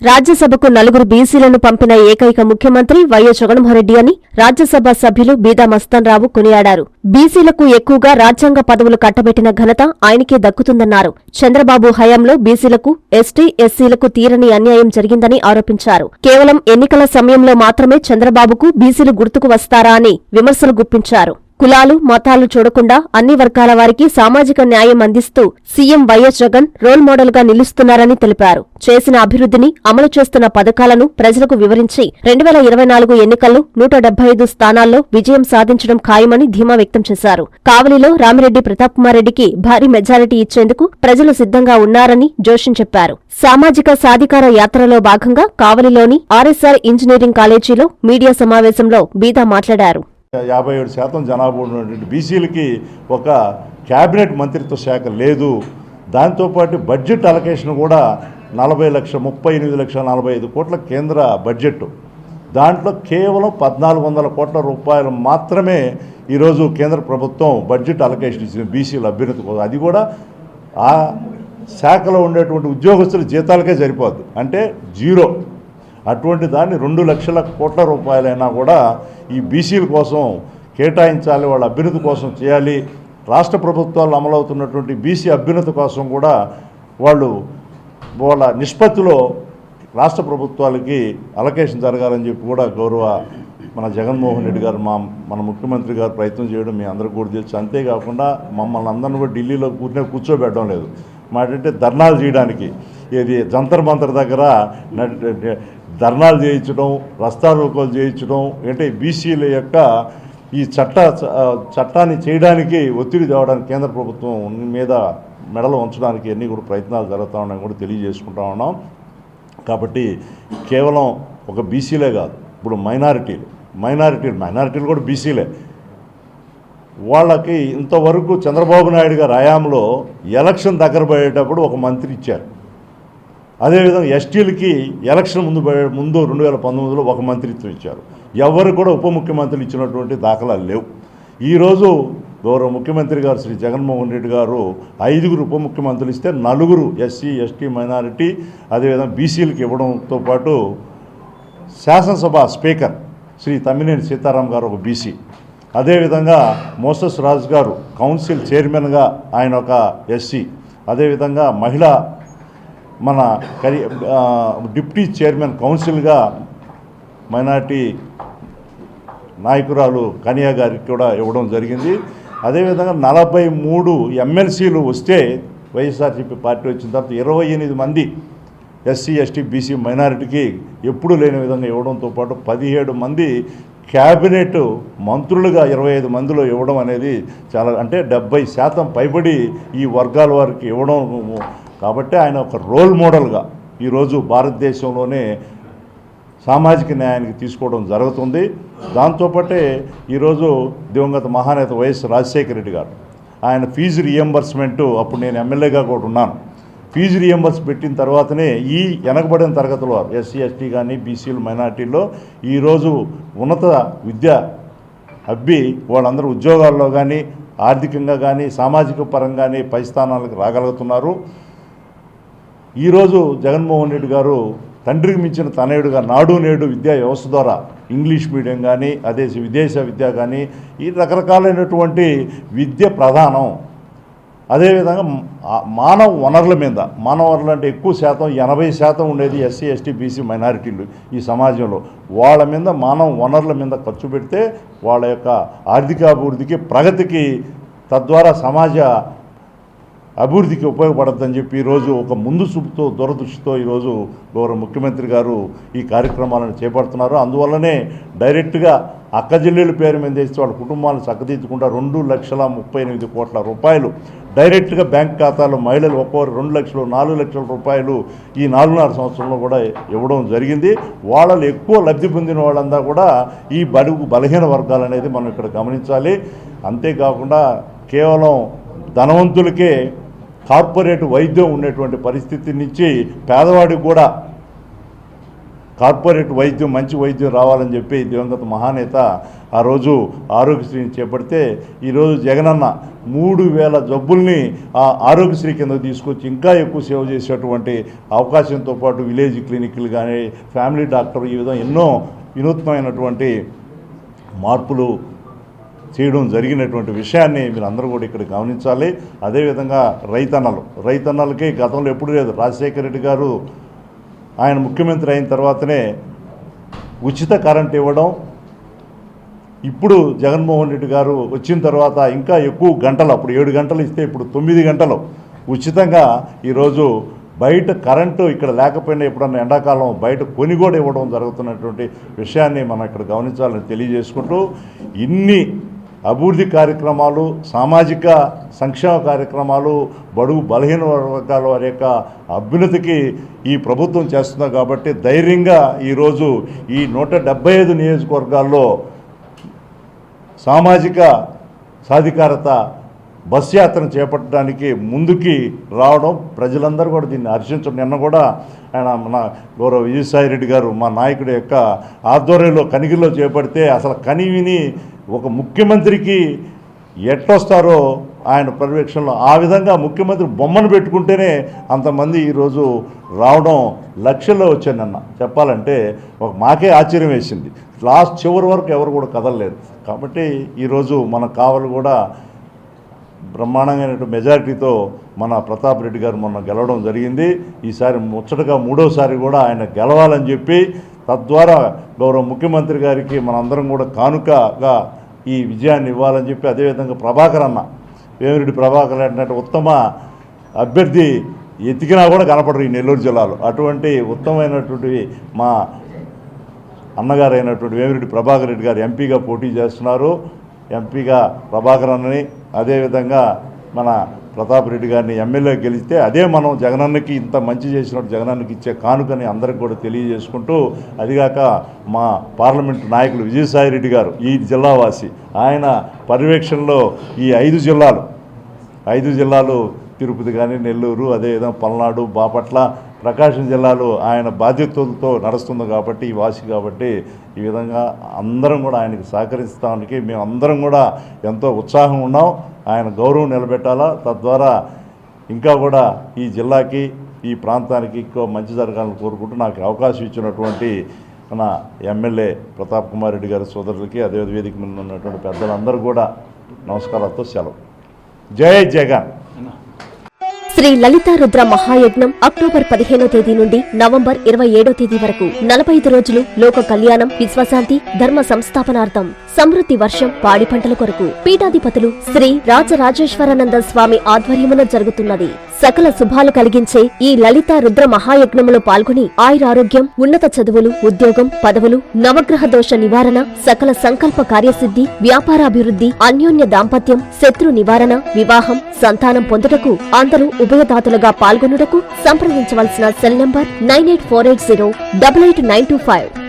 రాజ్యసభకు నలుగురు బీసీలను పంపిన ఏకైక ముఖ్యమంత్రి వైఎస్ జగన్మోహన్రెడ్డి అని రాజ్యసభ సభ్యులు బీదా మస్తాన్రావు కొనియాడారు. బీసీలకు ఎక్కువగా రాజ్యాంగ పదవులు కట్టబెట్టిన ఘనత ఆయనకే దక్కుతుందన్నారు. చంద్రబాబు హయాంలో బీసీలకు, ఎస్టీ, ఎస్సీలకు తీరని అన్యాయం జరిగిందని ఆరోపించారు. కేవలం ఎన్నికల సమయంలో మాత్రమే చంద్రబాబుకు బీసీలు గుర్తుకు వస్తారా అని విమర్శలు గుప్పించారు. కులాలు, మతాలు చూడకుండా అన్ని వర్గాల వారికి సామాజిక న్యాయం అందిస్తూ CM YS Jagan role model గా నిలుస్తున్నారని తెలిపారు. చేసిన అభివృద్ధిని, అమలు చేస్తున్న పథకాలను ప్రజలకు వివరించి 2024 ఎన్నికల్లో 175 స్థానాల్లో విజయం సాధించడం ఖాయమని ధీమా వ్యక్తం చేశారు. కావలిలో రామిరెడ్డి ప్రతాప్ కుమార్ రెడ్డికి భారీ మెజారిటీ ఇచ్చేందుకు ప్రజలు సిద్ధంగా ఉన్నారని జోషిన్ చెప్పారు. సామాజిక సాధికార యాత్రలో భాగంగా కావలిలోని ఆర్ఎస్ఆర్ ఇంజనీరింగ్ కాలేజీలో మీడియా సమావేశంలో బీదా మాట్లాడారు. 57% జనాభా ఉన్నటువంటి బీసీలకి ఒక క్యాబినెట్ మంత్రిత్వ శాఖ లేదు. దాంతోపాటు బడ్జెట్ అలొకేషన్ కూడా 40,38,45 కోట్ల కేంద్ర బడ్జెట్. దాంట్లో కేవలం 1,400 కోట్ల రూపాయలు మాత్రమే ఈరోజు కేంద్ర ప్రభుత్వం బడ్జెట్ అలొకేషన్ ఇచ్చింది బీసీల అభ్యున్నతి కోసం. అది కూడా ఆ శాఖలో ఉండేటువంటి ఉద్యోగస్తుల జీతాలకే సరిపోద్ది, అంటే జీరో. అటువంటి దాన్ని 2 లక్షల కోట్ల రూపాయలైనా కూడా ఈ బీసీల కోసం కేటాయించాలి, వాళ్ళ అభ్యున్నతి కోసం చేయాలి. రాష్ట్ర ప్రభుత్వాలు అమలవుతున్నటువంటి బీసీ అభ్యున్నతి కోసం కూడా వాళ్ళ నిష్పత్తిలో రాష్ట్ర ప్రభుత్వాలకి అలొకేషన్ జరగాలని చెప్పి కూడా గౌరవ మన జగన్మోహన్ రెడ్డి గారు మన ముఖ్యమంత్రి గారు ప్రయత్నం చేయడం మీ అందరికీ కూడా తెలుసు. అంతేకాకుండా మమ్మల్ని అందరిని కూడా ఢిల్లీలో కూర్చోబెట్టడం లేదు, మాటంటే ధర్నాలు చేయడానికి. ఇది జంతర్ మంతర్ దగ్గర ధర్నాలు చేయించడం, రస్తారోకోలు చేయించడం, అంటే బీసీల యొక్క ఈ చట్టాన్ని చేయడానికి ఒత్తిడి తేవడానికి కేంద్ర ప్రభుత్వం మీద మెడలు ఉంచడానికి అన్నీ కూడా ప్రయత్నాలు జరుగుతూ ఉన్నాయని కూడా తెలియజేసుకుంటా ఉన్నాం. కాబట్టి కేవలం ఒక బీసీలే కాదు, ఇప్పుడు మైనారిటీలు కూడా బీసీలే. వాళ్ళకి ఇంతవరకు చంద్రబాబు నాయుడు గారి హయాంలో ఎలక్షన్ దగ్గర పడేటప్పుడు ఒక మంత్రి ఇచ్చారు. అదేవిధంగా ఎస్టీలకి ఎలక్షన్ ముందు 2019లో ఒక మంత్రిత్వం ఇచ్చారు. ఎవరు కూడా ఉప ముఖ్యమంత్రులు ఇచ్చినటువంటి దాఖలాలు లేవు. ఈరోజు గౌరవ ముఖ్యమంత్రి గారు శ్రీ జగన్మోహన్ రెడ్డి గారు 5 ఉప ముఖ్యమంత్రులు ఇస్తే 4 ఎస్సీ, ఎస్టీ, మైనారిటీ, అదేవిధంగా బీసీలకు ఇవ్వడంతో పాటు శాసనసభ స్పీకర్ శ్రీ తమ్మినేని సీతారాం గారు ఒక బీసీ, అదేవిధంగా మోసస్ రాజు గారు కౌన్సిల్ చైర్మన్గా ఆయన ఒక ఎస్సీ, అదేవిధంగా మహిళా మన డిప్యూటీ చైర్మన్ కౌన్సిల్గా మైనార్టీ నాయకురాలు కనియా గారికి కూడా ఇవ్వడం జరిగింది. అదేవిధంగా 43 ఎమ్మెల్సీలు వస్తే వైఎస్ఆర్సీపీ పార్టీ వచ్చిన తర్వాత 28 మంది ఎస్సీ, ఎస్టీ, బీసీ, మైనారిటీకి ఎప్పుడూ లేని విధంగా ఇవ్వడంతో పాటు 17 మంది క్యాబినెట్ మంత్రులుగా 25 మందిలో ఇవ్వడం అనేది చాలా, అంటే 70% పైబడి ఈ వర్గాల వారికి ఇవ్వడం. కాబట్టి ఆయన ఒక రోల్ మోడల్గా ఈరోజు భారతదేశంలోనే సామాజిక న్యాయానికి తీసుకోవడం జరుగుతుంది. దాంతోపాటే ఈరోజు దివంగత మహానేత వైఎస్ రాజశేఖర రెడ్డి గారు ఆయన ఫీజు రియంబర్స్మెంటు, అప్పుడు నేను ఎమ్మెల్యేగా కూడా ఉన్నాను, ఫీజు రియంబర్స్ పెట్టిన తర్వాతనే ఈ వెనకబడిన తరగతుల వారు ఎస్సీ, ఎస్టీ కానీ బీసీలు, మైనార్టీల్లో ఈరోజు ఉన్నత విద్య అబ్బి వాళ్ళందరూ ఉద్యోగాల్లో కానీ ఆర్థికంగా కానీ సామాజిక పరంగానే పై స్థానాలకు రాగలుగుతున్నారు. ఈరోజు జగన్మోహన్ రెడ్డి గారు తండ్రికి మించిన తనయుడుగా నాడు నేడు విద్యా వ్యవస్థ ద్వారా ఇంగ్లీష్ మీడియం కానీ, అదే విదేశ విద్య కానీ, ఈ రకరకాలైనటువంటి విద్య ప్రధానం. అదేవిధంగా మానవ వనరులు అంటే ఎక్కువ శాతం 80% ఉండేది ఎస్సీ, ఎస్టీ, బీసీ, మైనారిటీలు ఈ సమాజంలో. వాళ్ళ మీద మానవ వనరుల మీద ఖర్చు పెడితే వాళ్ళ యొక్క ఆర్థికాభివృద్ధికి, ప్రగతికి, తద్వారా సమాజ అభివృద్ధికి ఉపయోగపడద్దని చెప్పి ఈరోజు ఒక ముందు చూపుతో, దూరదృష్టితో ఈరోజు గౌరవ ముఖ్యమంత్రి గారు ఈ కార్యక్రమాలను చేపడుతున్నారు. అందువల్లనే డైరెక్ట్గా అక్క జిల్లేల పేరు మీద వేస్తే వాళ్ళ కుటుంబాలను చక్కదిద్దుకుంటా 2,38,000 కోట్ల రూపాయలు డైరెక్ట్గా బ్యాంక్ ఖాతాలో మహిళలు ఒక్కొక్కరు 2 లక్షలు, 4 లక్షల రూపాయలు ఈ 4.5 సంవత్సరంలో కూడా ఇవ్వడం జరిగింది. వాళ్ళలో ఎక్కువ లబ్ధి పొందిన వాళ్ళంతా కూడా ఈ బలహీన వర్గాలు అనేది మనం ఇక్కడ గమనించాలి. అంతేకాకుండా కేవలం ధనవంతులకే కార్పొరేట్ వైద్యం ఉండేటువంటి పరిస్థితి నుంచి పేదవాడికి కూడా కార్పొరేట్ వైద్యం, మంచి వైద్యం రావాలని చెప్పి దివంగత మహానేత ఆ రోజు ఆరోగ్యశ్రీని చేపడితే ఈరోజు జగనన్న 3000 జబ్బుల్ని ఆ ఆరోగ్యశ్రీ కింద తీసుకొచ్చి ఇంకా ఎక్కువ సేవ చేసేటువంటి అవకాశంతో పాటు విలేజ్ క్లినిక్లు కానీ, ఫ్యామిలీ డాక్టర్, ఈ విధంగా ఎన్నో వినూత్నమైనటువంటి మార్పులు చేయడం జరిగినటువంటి విషయాన్ని మీరు అందరూ కూడా ఇక్కడ గమనించాలి. అదేవిధంగా రైతన్నలకి గతంలో ఎప్పుడు లేదు. రాజశేఖర రెడ్డి గారు ఆయన ముఖ్యమంత్రి అయిన తర్వాతనే ఉచిత కరెంట్ ఇవ్వడం, ఇప్పుడు జగన్మోహన్ రెడ్డి గారు వచ్చిన తర్వాత ఇంకా ఎక్కువ గంటలు, అప్పుడు 7 గంటలు ఇస్తే ఇప్పుడు 9 గంటలు ఉచితంగా ఈరోజు బయట కరెంటు ఇక్కడ లేకపోయినా ఎప్పుడన్నా ఎండాకాలం బయట కొని కూడా ఇవ్వడం జరుగుతున్నటువంటి విషయాన్ని మనం ఇక్కడ గమనించాలని తెలియజేసుకుంటూ, ఇన్ని అభివృద్ధి కార్యక్రమాలు, సామాజిక సంక్షేమ కార్యక్రమాలు, బడుగు బలహీన వర్గాల వారి యొక్క అభ్యున్నతికి ఈ ప్రభుత్వం చేస్తుంది కాబట్టి ధైర్యంగా ఈరోజు ఈ 175 నియోజకవర్గాల్లో సామాజిక సాధికారత బస్ యాత్రను చేపట్టడానికి ముందుకి రావడం, ప్రజలందరూ కూడా దీన్ని హర్షించడం. నిన్న కూడా ఆయన మన గౌరవ విజయసాయిరెడ్డి గారు మా నాయకుడి యొక్క ఆధ్వర్యంలో కనిగిరిలో చేపడితే అసలు కనివిని ఒక ముఖ్యమంత్రికి ఎట్లొస్తారో ఆయన పర్యవేక్షణలో ఆ విధంగా ముఖ్యమంత్రి బొమ్మను పెట్టుకుంటేనే అంతమంది ఈరోజు రావడం లక్షల్లో వచ్చానన్న చెప్పాలంటే మాకే ఆశ్చర్యం వేసింది. లాస్ట్ చివరి వరకు ఎవరు కూడా కదలలేదు. కాబట్టి ఈరోజు మన కావలి కూడా బ్రహ్మాండమైన మెజారిటీతో మన ప్రతాప్ రెడ్డి గారు మొన్న గెలవడం జరిగింది. ఈసారి ముచ్చటగా 3వసారి కూడా ఆయన గెలవాలని చెప్పి తద్వారా గౌరవ ముఖ్యమంత్రి గారికి మనందరం కూడా కానుకగా ఈ విజయాన్ని ఇవ్వాలని చెప్పి, అదేవిధంగా వేమిరెడ్డి ప్రభాకర్ అంటే ఉత్తమ అభ్యర్థి ఎతికినా కూడా కనపడరు ఈ నెల్లూరు జిల్లాలో. అటువంటి ఉత్తమమైనటువంటి మా అన్నగారు అయినటువంటి వేమిరెడ్డి ప్రభాకర్ రెడ్డి గారు ఎంపీగా పోటీ చేస్తున్నారు. ఎంపీగా ప్రభాకర్ అన్నని, అదేవిధంగా మన ప్రతాప్ రెడ్డి గారిని ఎమ్మెల్యే గెలిస్తే అదే మనం జగనన్నకి ఇంత మంచి చేసినట్టు జగనన్నకి ఇచ్చే కానుకని అందరికి కూడా తెలియజేసుకుంటూ, అదిగాక మా పార్లమెంటు నాయకులు విజయసాయిరెడ్డి గారు ఈ జిల్లావాసి, ఆయన పర్యవేక్షణలో ఈ 5 జిల్లాలు తిరుపతి కానీ, నెల్లూరు, అదేవిధంగా పల్నాడు, బాపట్ల, ప్రకాశం జిల్లాలో ఆయన బాధ్యతలతో నడుస్తుంది కాబట్టి ఈ వాసి కాబట్టి ఈ విధంగా అందరం కూడా ఆయనకి సహకరిస్తానికి మేము అందరం కూడా ఎంతో ఉత్సాహం ఉన్నాం. ఆయన గౌరవం నిలబెట్టాలా, తద్వారా ఇంకా కూడా ఈ జిల్లాకి, ఈ ప్రాంతానికి ఎక్కువ మంచి జరగాలని కోరుకుంటూ నాకు అవకాశం ఇచ్చినటువంటి మన ఎమ్మెల్యే ప్రతాప్ కుమార్ రెడ్డి గారి సోదరులకి, అదే వేదిక మీద ఉన్నటువంటి పెద్దలందరూ కూడా నమస్కారాలతో సెలవు. జై జగన్. శ్రీ లలితా రుద్ర మహాయజ్ఞం అక్టోబర్ 15వ తేదీ నుండి నవంబర్ 27వ తేదీ వరకు 45 రోజులు లోక కళ్యాణం, విశ్వశాంతి, ధర్మ సంస్థాపనార్థం, సమృద్ధి వర్షం, పాడి పంటల కొరకు పీఠాధిపతులు శ్రీ రాజరాజేశ్వరానంద స్వామి ఆధ్వర్యమున జరుగుతున్నది. సకల శుభాలు కలిగించే ఈ లలితా రుద్ర మహాయజ్ఞములో పాల్గొని ఆయురారోగ్యం, ఉన్నత చదువులు, ఉద్యోగం, పదవులు, నవగ్రహ దోష నివారణ, సకల సంకల్ప కార్యసిద్ధి, వ్యాపారాభివృద్ధి, అన్యోన్య దాంపత్యం, శత్రు నివారణ, వివాహం, సంతానం పొందుటకు అందరూ ఉభయదాతలుగా పాల్గొనుటకు సంప్రదించవలసిన సెల్ నంబర్ 9848088925.